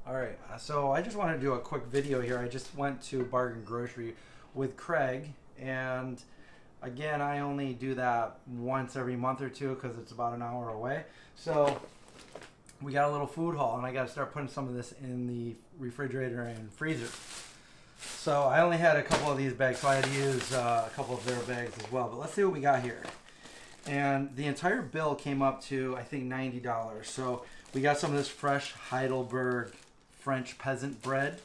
Alright, so I just want to do a quick video here. I just went to Bargain Grocery with Craig, and again, I only do that once every month or two because it's about an hour away. So we got a little food haul, and I got to start putting some of this in the refrigerator and freezer. So I only had a couple of these bags, so I had to use a couple of their bags as well. But let's see what we got here. And the entire bill came up to, I think, $90. So we got some of this fresh Heidelberg French peasant bread.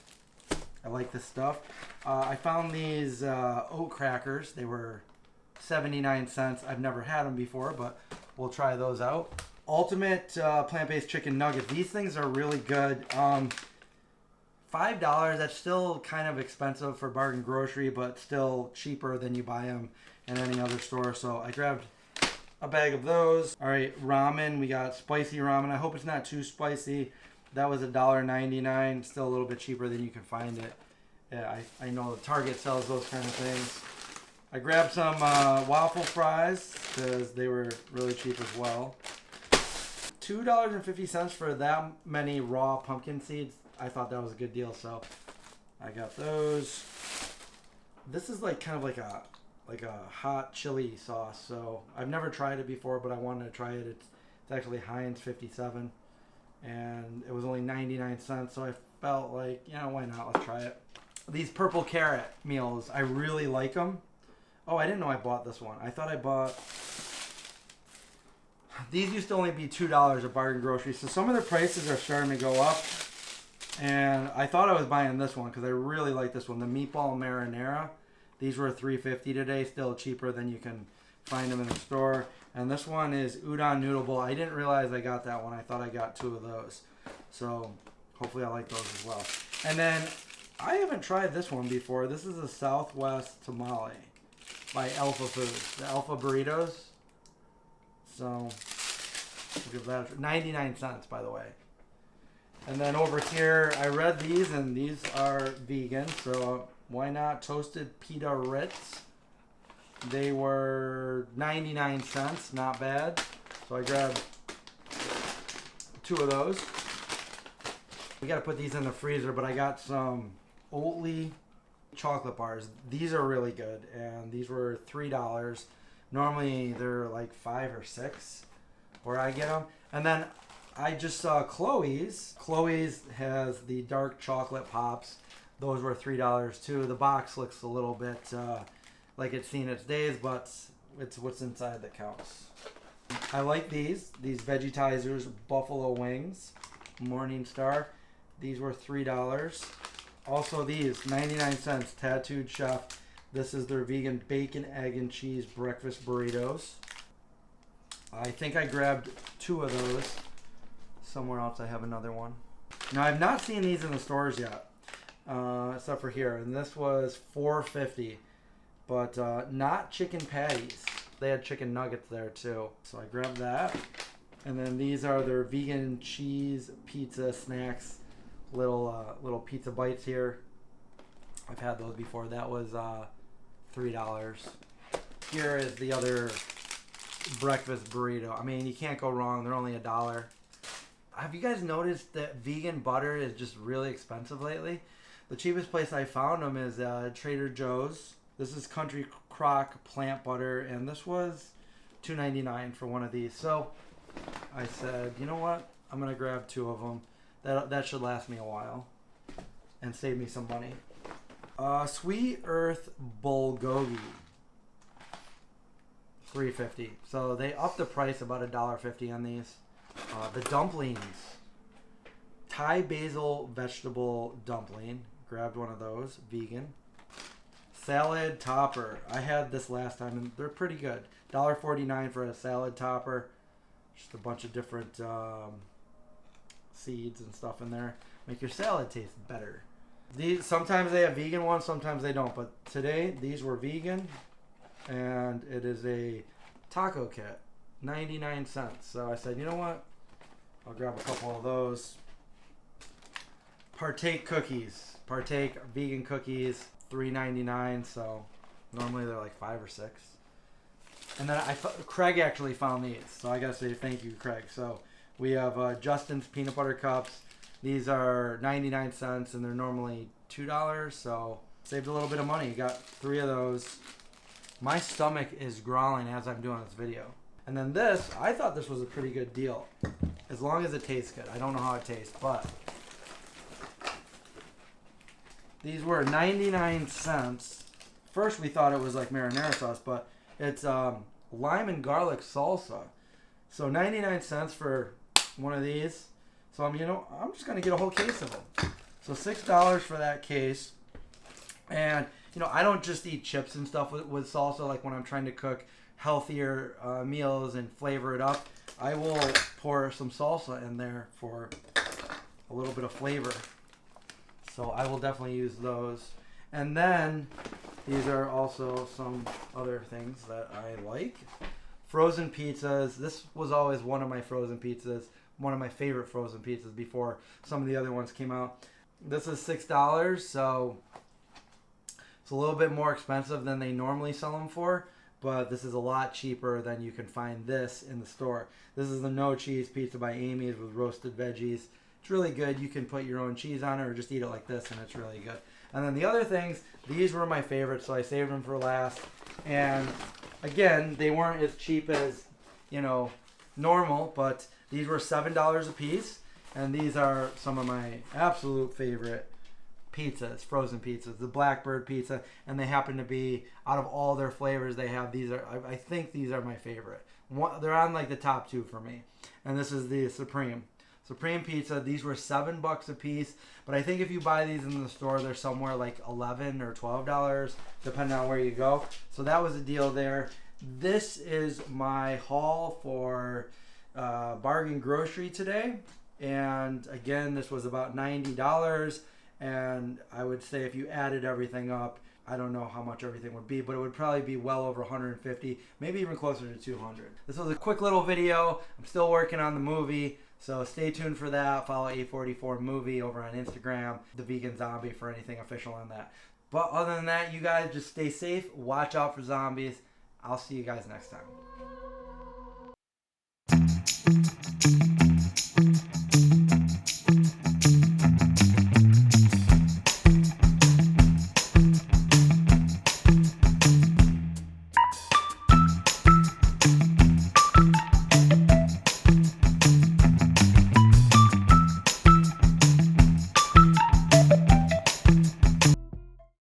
I like this stuff. I found these oat crackers. They were 79 cents. I've never had them before, but we'll try those out. Ultimate plant-based chicken nuggets. These things are really good. $5, that's still kind of expensive for Bargain Grocery, but still cheaper than you buy them in any other store. So I grabbed a bag of those. All right, ramen. We got spicy ramen. I hope it's not too spicy. That was $1.99. Still a little bit cheaper than you can find it. Yeah, I know the Target sells those kind of things. I grabbed some waffle fries because they were really cheap as well. $2.50 for that many raw pumpkin seeds. I thought that was a good deal, so I got those. This is like kind of like a hot chili sauce. So I've never tried it before, but I wanted to try it. It's actually Heinz 57, and it was only 99 cents. So I felt like, you know, why not? Let's try it. These purple carrot meals, I really like them. Oh, I didn't know I bought this one. I thought I bought... These used to only be $2 at Bargain Grocery, so some of their prices are starting to go up. And I thought I was buying this one because I really like this one, the meatball marinara. These were $3.50 today, still cheaper than you can find them in the store. And this one is udon noodle bowl. I didn't realize I got that one. I thought I got two of those. So hopefully I like those as well. And then I haven't tried this one before. This is a Southwest Tamale by Alpha Foods, the Alpha Burritos. So we'll give that a 99 cents, by the way. And then over here, I read these, and these are vegan, so why not? Toasted pita Ritz. They were 99 cents, not bad. So I grabbed two of those. We got to put these in the freezer, but I got some Oatly chocolate bars. These are really good, and these were $3. Normally they're like $5 or $6 where I get them. And then I just saw Chloe's. Chloe's has the dark chocolate pops. Those were $3 too. The box looks a little bit like it's seen its days, but it's what's inside that counts. I like these Vegetizers Buffalo Wings Morning Star. These were $3. Also these 99 cents Tattooed Chef. This is their vegan bacon, egg, and cheese breakfast burritos. I think I grabbed two of those. Somewhere else I have another one. Now I've not seen these in the stores yet, except for here. And this was $4.50, but not chicken patties. They had chicken nuggets there too. So I grabbed that. And then these are their vegan cheese pizza snacks. Little pizza bites here. I've had those before. That was $3. Here is the other breakfast burrito. I mean, you can't go wrong. They're only $1. Have you guys noticed that vegan butter is just really expensive lately? The cheapest place I found them is Trader Joe's. This is Country Crock plant butter, and this was $2.99 for one of these. So I said, you know what? I'm gonna grab two of them. That should last me a while and save me some money. Sweet Earth Bulgogi, $3.50. So they upped the price about $1.50 on these. The dumplings, Thai basil vegetable dumpling. Grabbed one of those, vegan. Salad topper. I had this last time, and they're pretty good. $1.49 for a salad topper. Just a bunch of different seeds and stuff in there. Make your salad taste better. These sometimes they have vegan ones, sometimes they don't. But today these were vegan, and it is a taco kit, 99 cents. So I said, you know what? I'll grab a couple of those. Partake cookies, Partake vegan cookies, $3.99. So normally they're like $5 or $6. And then Craig actually found these, so I gotta say thank you, Craig. So we have Justin's peanut butter cups. These are 99 cents and they're normally $2, so saved a little bit of money. You got 3 of those. My stomach is growling as I'm doing this video. And then this, I thought this was a pretty good deal. As long as it tastes good. I don't know how it tastes, but these were 99 cents. First we thought it was like marinara sauce, but it's lime and garlic salsa. So 99 cents for one of these. So I'm just gonna get a whole case of them. So $6 for that case. And I don't just eat chips and stuff with salsa. Like when I'm trying to cook healthier meals and flavor it up, I will pour some salsa in there for a little bit of flavor. So I will definitely use those. And then these are also some other things that I like. Frozen pizzas. This was always one of my frozen pizzas. One of my favorite frozen pizzas before some of the other ones came out. This is $6, so it's a little bit more expensive than they normally sell them for, but this is a lot cheaper than you can find this in the store. This is the no cheese pizza by Amy's with roasted veggies. It's really good. You can put your own cheese on it or just eat it like this, and it's really good. And then the other things, these were my favorites, so I saved them for last. And again, they weren't as cheap as, normal, but these were $7 a piece. And these are some of my absolute favorite pizzas, frozen pizzas, the Blackbird pizza, and they happen to be, out of all their flavors they have, I think these are my favorite. They're on like the top 2 for me. And this is the Supreme pizza. These were $7 a piece, but I think if you buy these in the store, they're somewhere like $11 or $12, depending on where you go. So that was a deal there. This is my haul for Bargain Grocery today, and again, this was about $90. And I would say if you added everything up, I don't know how much everything would be, but it would probably be well over 150, maybe even closer to 200. This was a quick little video. I'm still working on the movie, so stay tuned for that. Follow A44 Movie over on Instagram, The Vegan Zombie, for anything official on that. But other than that, you guys just stay safe. Watch out for zombies. I'll see you guys next time.